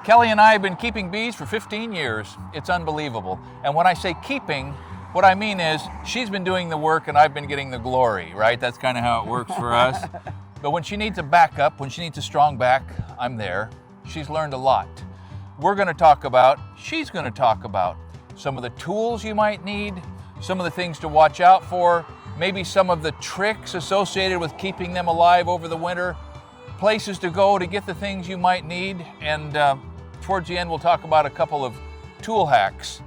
Kelly and I have been keeping bees for 15 years. It's unbelievable. And when I say keeping, what I mean is she's been doing the work and I've been getting the glory, right? That's kind of how it works for us. But when she needs a backup, when she needs a strong back, I'm there. She's learned a lot. She's going to talk about some of the tools you might need, some of the things to watch out for, maybe some of the tricks associated with keeping them alive over the winter, places to go to get the things you might need, and towards the end we'll talk about a couple of tool hacks,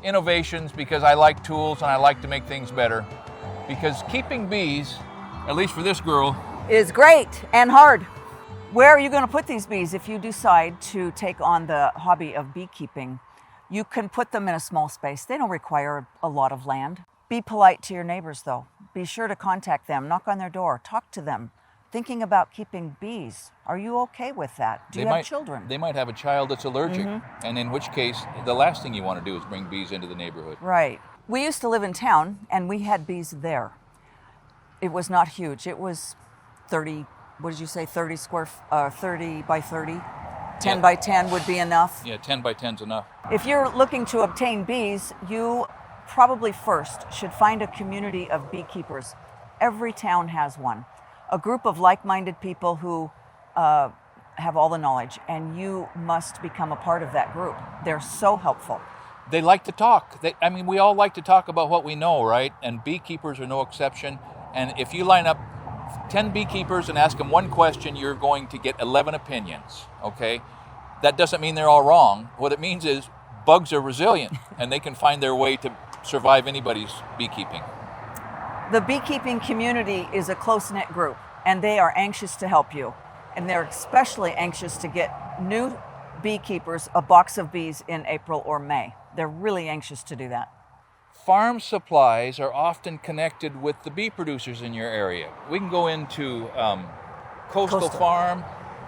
innovations, because I like tools and I like to make things better. Because keeping bees, at least for this girl, is great and hard. Where are you going to put these bees if you decide to take on the hobby of beekeeping? You can put them in a small space. They don't require a lot of land. Be polite to your neighbors though. Be sure to contact them, knock on their door, talk to them. Thinking about keeping bees, are you okay with that? Do you have children? They might have a child that's allergic, and in which case, the last thing you want to do is bring bees into the neighborhood. Right. We used to live in town, and we had bees there. It was not huge. It was 30, what did you say, 30 by 30? 10 by 10 would be enough? Yeah, 10 by 10's enough. If you're looking to obtain bees, you probably first should find a community of beekeepers. Every town has one. A group of like-minded people who have all the knowledge, and you must become a part of that group. They're so helpful. They like to talk. We all like to talk about what we know, right? And beekeepers are no exception. And if you line up 10 beekeepers and ask them one question, you're going to get 11 opinions, okay? That doesn't mean they're all wrong. What it means is bugs are resilient and they can find their way to survive anybody's beekeeping. The beekeeping community is a close-knit group, and they are anxious to help you. And they're especially anxious to get new beekeepers a box of bees in April or May. They're really anxious to do that. Farm supplies are often connected with the bee producers in your area. We can go into Coastal Farm,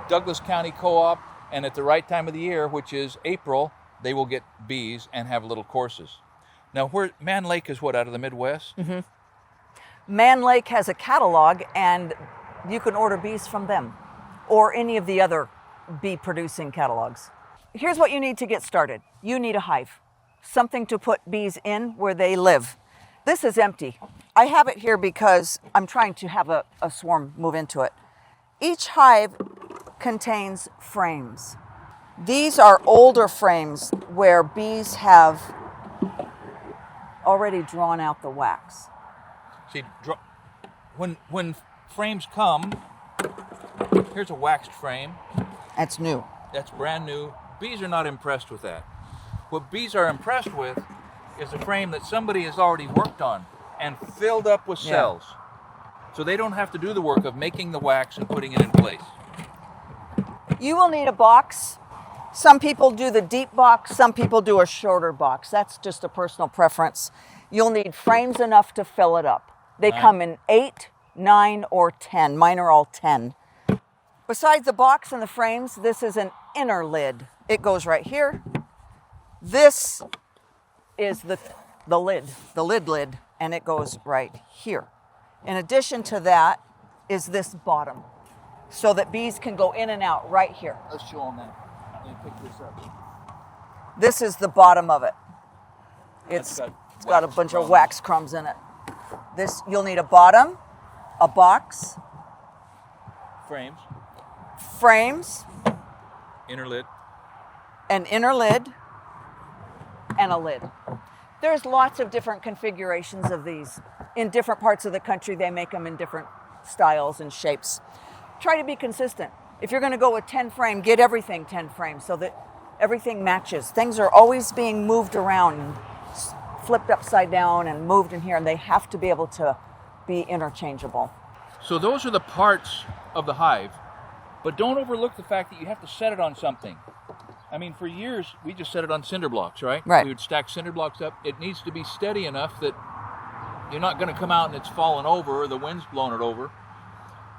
Douglas County Co-op, and at the right time of the year, which is April, they will get bees and have little courses. Now, Man Lake is what, out of the Midwest? Mm-hmm. Man Lake has a catalog, and you can order bees from them or any of the other bee-producing catalogs. Here's what you need to get started. You need a hive, something to put bees in where they live. This is empty. I have it here because I'm trying to have a swarm move into it. Each hive contains frames. These are older frames where bees have already drawn out the wax. See, when frames come, here's a waxed frame. That's new. That's brand new. Bees are not impressed with that. What bees are impressed with is a frame that somebody has already worked on and filled up with cells. So they don't have to do the work of making the wax and putting it in place. You will need a box. Some people do the deep box, some people do a shorter box. That's just a personal preference. You'll need frames enough to fill it up. They come in 8, 9, or 10. Mine are all 10. Besides the box and the frames, this is an inner lid. It goes right here. This is the lid, and it goes right here. In addition to that is this bottom, so that bees can go in and out right here. Let's show them that. Let me pick this up. This is the bottom of it. It's got a bunch of wax crumbs in it. You'll need a bottom, a box, frames, inner lid, an inner lid, and a lid. There's lots of different configurations of these. In different parts of the country, they make them in different styles and shapes. Try to be consistent. If you're going to go with 10 frame, get everything 10 frame so that everything matches. Things are always being moved around and flipped upside down and moved in here, and they have to be able to be interchangeable. So those are the parts of the hive, but don't overlook the fact that you have to set it on something. I mean, for years, we just set it on cinder blocks, right? Right. We would stack cinder blocks up. It needs to be steady enough that you're not going to come out and it's fallen over or the wind's blown it over.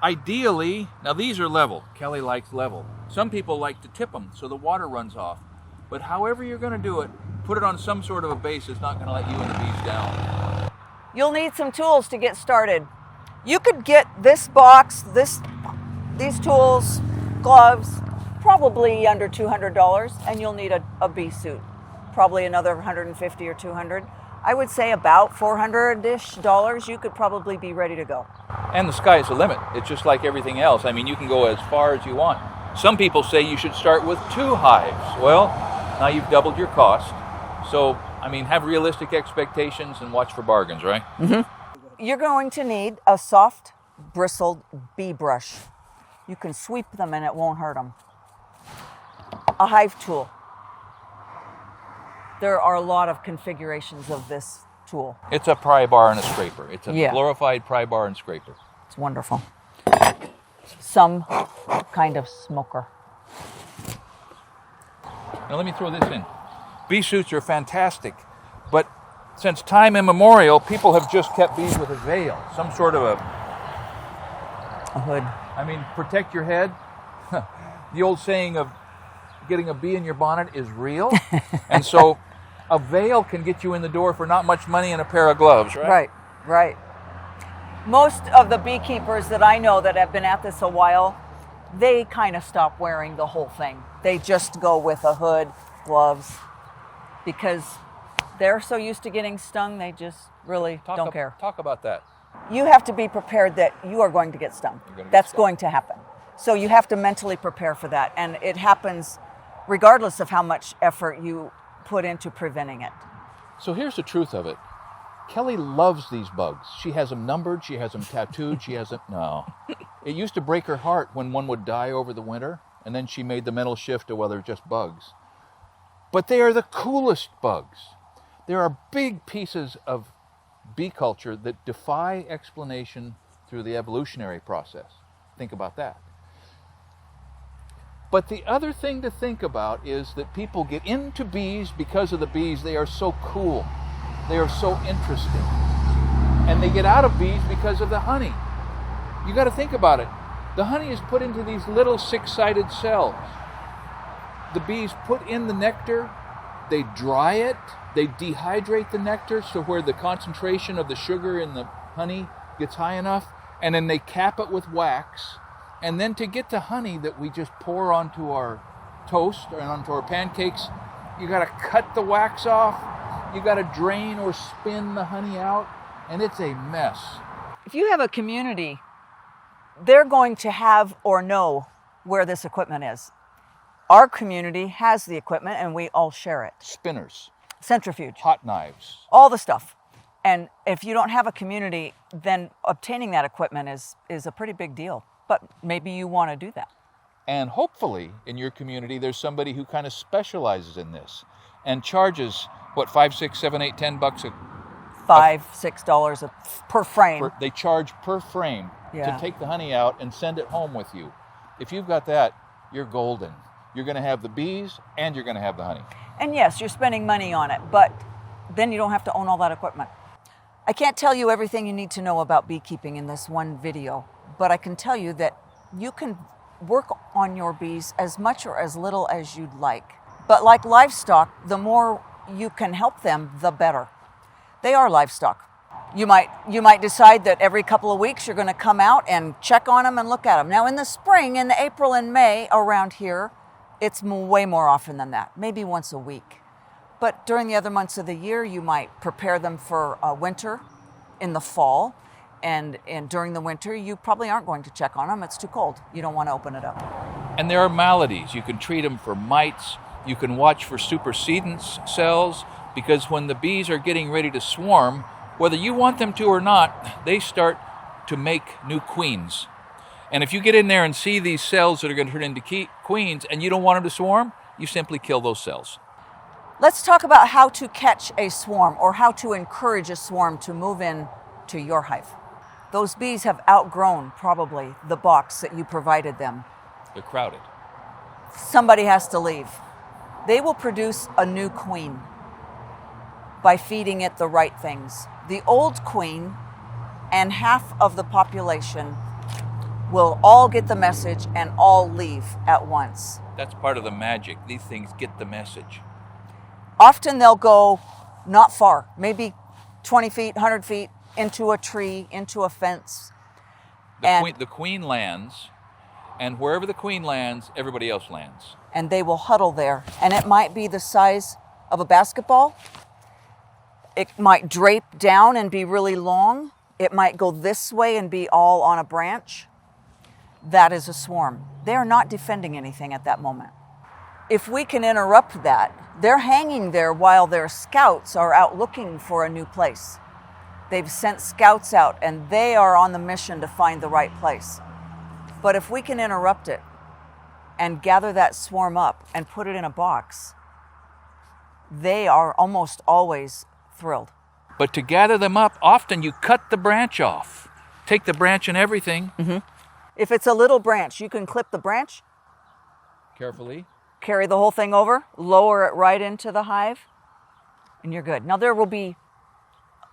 Ideally, now these are level. Kelly likes level. Some people like to tip them so the water runs off. But however you're going to do it, put it on some sort of a base that's not going to let you and the bees down. You'll need some tools to get started. You could get this box, these tools, gloves, probably under $200, and you'll need a bee suit, probably another 150 or 200. I would say about $400-ish you could probably be ready to go. And the sky's the limit. It's just like everything else. I mean, you can go as far as you want. Some people say you should start with 2 hives. Well, now you've doubled your cost. So, I mean, have realistic expectations and watch for bargains, right? Mm-hmm. You're going to need a soft, bristled bee brush. You can sweep them and it won't hurt them. A hive tool. There are a lot of configurations of this tool. It's a pry bar and a scraper. It's a Yeah. glorified pry bar and scraper. It's wonderful. Some kind of smoker. Now let me throw this in. Bee suits are fantastic, but since time immemorial, people have just kept bees with a veil, some sort of A hood. I mean, protect your head. The old saying of getting a bee in your bonnet is real. And so a veil can get you in the door for not much money and a pair of gloves, right? Right, right. Most of the beekeepers that I know that have been at this a while, they kind of stop wearing the whole thing. They just go with a hood, gloves, because they're so used to getting stung, they just really don't care. Talk about that. You have to be prepared that you are going to get stung. That's going to happen. So you have to mentally prepare for that. And it happens regardless of how much effort you put into preventing it. So here's the truth of it. Kelly loves these bugs. She has them numbered, she has them tattooed, she has them... No. It used to break her heart when one would die over the winter, and then she made the mental shift to, well, they're just bugs. But they are the coolest bugs. There are big pieces of bee culture that defy explanation through the evolutionary process. Think about that. But the other thing to think about is that people get into bees because of the bees. They are so cool. They are so interesting. And they get out of bees because of the honey. You got to think about it. The honey is put into these little 6-sided cells. The bees put in the nectar, they dry it, they dehydrate the nectar so where the concentration of the sugar in the honey gets high enough, and then they cap it with wax. And then to get the honey that we just pour onto our toast and onto our pancakes, you got to cut the wax off, you got to drain or spin the honey out, and it's a mess. If you have a community, they're going to have or know where this equipment is. Our community has the equipment and we all share it. Spinners. Centrifuge. Hot knives. All the stuff. And if you don't have a community, then obtaining that equipment is a pretty big deal. But maybe you want to do that. And hopefully in your community, there's somebody who kind of specializes in this and charges, what, $5, $6, $7, $8, $10 $5-6 per frame. They charge per frame to take the honey out and send it home with you. If you've got that, you're golden. You're going to have the bees and you're going to have the honey. And yes, you're spending money on it, but then you don't have to own all that equipment. I can't tell you everything you need to know about beekeeping in this one video, but I can tell you that you can work on your bees as much or as little as you'd like. But like livestock, the more you can help them, the better. They are livestock. You might decide that every couple of weeks you're going to come out and check on them and look at them. Now in the spring, in April and May around here, it's way more often than that, maybe once a week. But during the other months of the year, you might prepare them for winter in the fall. And during the winter, you probably aren't going to check on them. It's too cold. You don't want to open it up. And there are maladies. You can treat them for mites. You can watch for supersedence cells, because when the bees are getting ready to swarm, whether you want them to or not, they start to make new queens. And if you get in there and see these cells that are going to turn into queens and you don't want them to swarm, you simply kill those cells. Let's talk about how to catch a swarm or how to encourage a swarm to move in to your hive. Those bees have outgrown probably the box that you provided them. They're crowded. Somebody has to leave. They will produce a new queen by feeding it the right things. The old queen and half of the population will all get the message and all leave at once. That's part of the magic. These things get the message. Often they'll go not far, maybe 20 feet, 100 feet, into a tree, into a fence. The queen lands, And wherever the queen lands, everybody else lands. And they will huddle there. And it might be the size of a basketball. It might drape down and be really long. It might go this way and be all on a branch. That is a swarm. They are not defending anything at that moment. If we can interrupt that, they're hanging there while their scouts are out looking for a new place. They've sent scouts out and they are on the mission to find the right place. But if we can interrupt it and gather that swarm up and put it in a box, they are almost always thrilled. But to gather them up, often you cut the branch off. Take the branch and everything. Mm-hmm. If it's a little branch, you can clip the branch. Carefully. Carry the whole thing over, lower it right into the hive, and you're good. Now there will be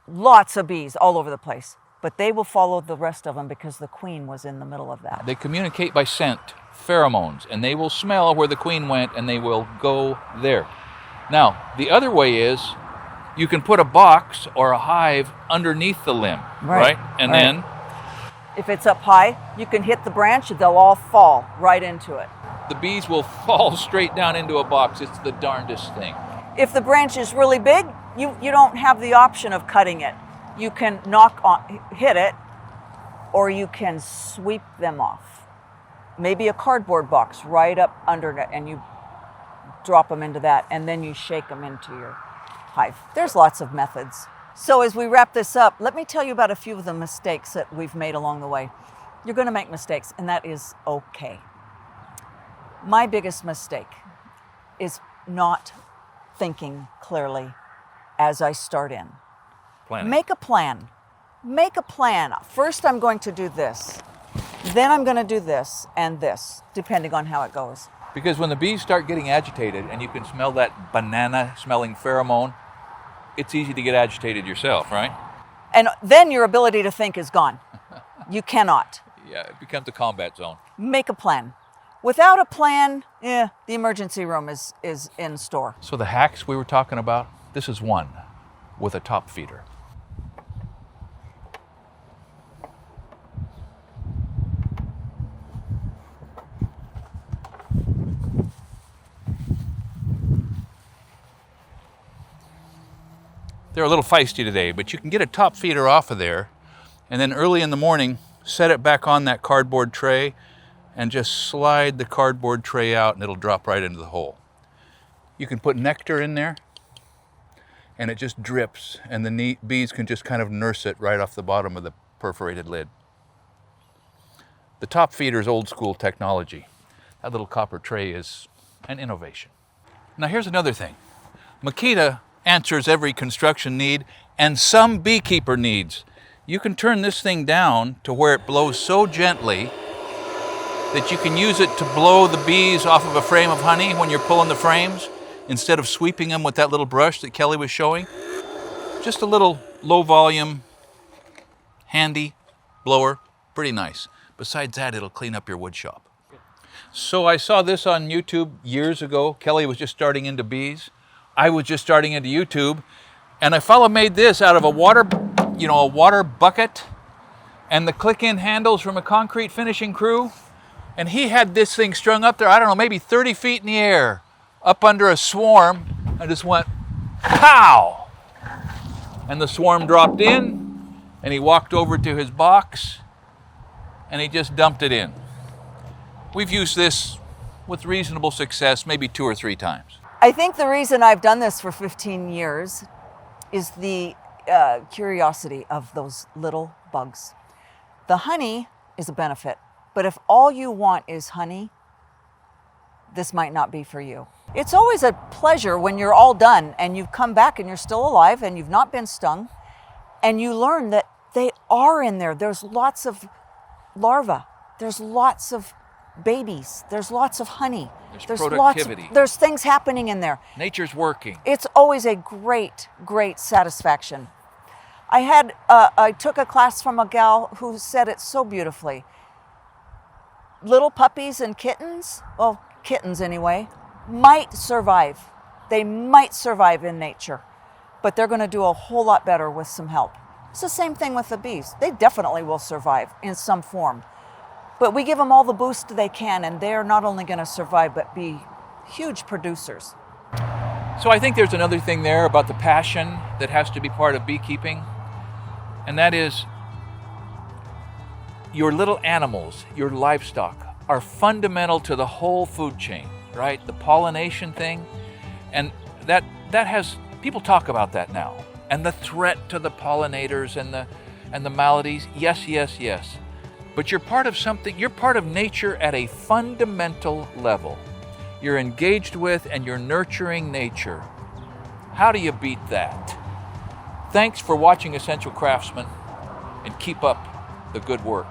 lots of bees all over the place, but they will follow the rest of them because the queen was in the middle of that. They communicate by scent, pheromones, and they will smell where the queen went and they will go there. Now, the other way is you can put a box or a hive underneath the limb, right? And then if it's up high, you can hit the branch, they'll all fall right into it. The bees will fall straight down into a box. It's the darndest thing. If the branch is really big, you don't have the option of cutting it. You can hit it, or you can sweep them off. Maybe a cardboard box right up under it, and you drop them into that, and then you shake them into your hive. There's lots of methods. So as we wrap this up, let me tell you about a few of the mistakes that we've made along the way. You're going to make mistakes, and that is okay. My biggest mistake is not thinking clearly as I start in. Planning. Make a plan. Make a plan. First, I'm going to do this. Then I'm going to do this and this, depending on how it goes. Because when the bees start getting agitated and you can smell that banana-smelling pheromone, it's easy to get agitated yourself, right? And then your ability to think is gone. You cannot. Yeah, it becomes a combat zone. Make a plan. Without a plan, the emergency room is in store. So the hacks we were talking about, this is one with a top feeder. They're a little feisty today, but you can get a top feeder off of there and then early in the morning, set it back on that cardboard tray and just slide the cardboard tray out and it'll drop right into the hole. You can put nectar in there and it just drips and the bees can just kind of nurse it right off the bottom of the perforated lid. The top feeder is old school technology. That little copper tray is an innovation. Now here's another thing. Makita answers every construction need and some beekeeper needs. You can turn this thing down to where it blows so gently that you can use it to blow the bees off of a frame of honey when you're pulling the frames instead of sweeping them with that little brush that Kelly was showing. Just a little low volume, handy blower, pretty nice. Besides that, it'll clean up your wood shop. So I saw this on YouTube years ago. Kelly was just starting into bees. I was just starting into YouTube. And a fellow made this out of a water bucket and the click-in handles from a concrete finishing crew. And he had this thing strung up there, I don't know, maybe 30 feet in the air, up under a swarm, and just went, pow! And the swarm dropped in, and he walked over to his box, and he just dumped it in. We've used this with reasonable success, maybe 2 or 3 times. I think the reason I've done this for 15 years is the curiosity of those little bugs. The honey is a benefit. But if all you want is honey, this might not be for you. It's always a pleasure when you're all done and you've come back and you're still alive and you've not been stung, and you learn that they are in there. There's lots of larvae. There's lots of babies. There's lots of honey. There's productivity. There's things happening in there. Nature's working. It's always a great, great satisfaction. I took a class from a gal who said it so beautifully. Little puppies and kittens, well, kittens anyway, might survive. They might survive in nature, but they're going to do a whole lot better with some help. It's the same thing with the bees. They definitely will survive in some form. But we give them all the boost they can, and they're not only going to survive, but be huge producers. So I think there's another thing there about the passion that has to be part of beekeeping, and that is your little animals, your livestock, are fundamental to the whole food chain, right? The pollination thing, and that has, people talk about that now, and the threat to the pollinators and the maladies. Yes. But you're part of something, you're part of nature at a fundamental level. You're engaged with and you're nurturing nature. How do you beat that? Thanks for watching Essential Craftsman, and keep up the good work.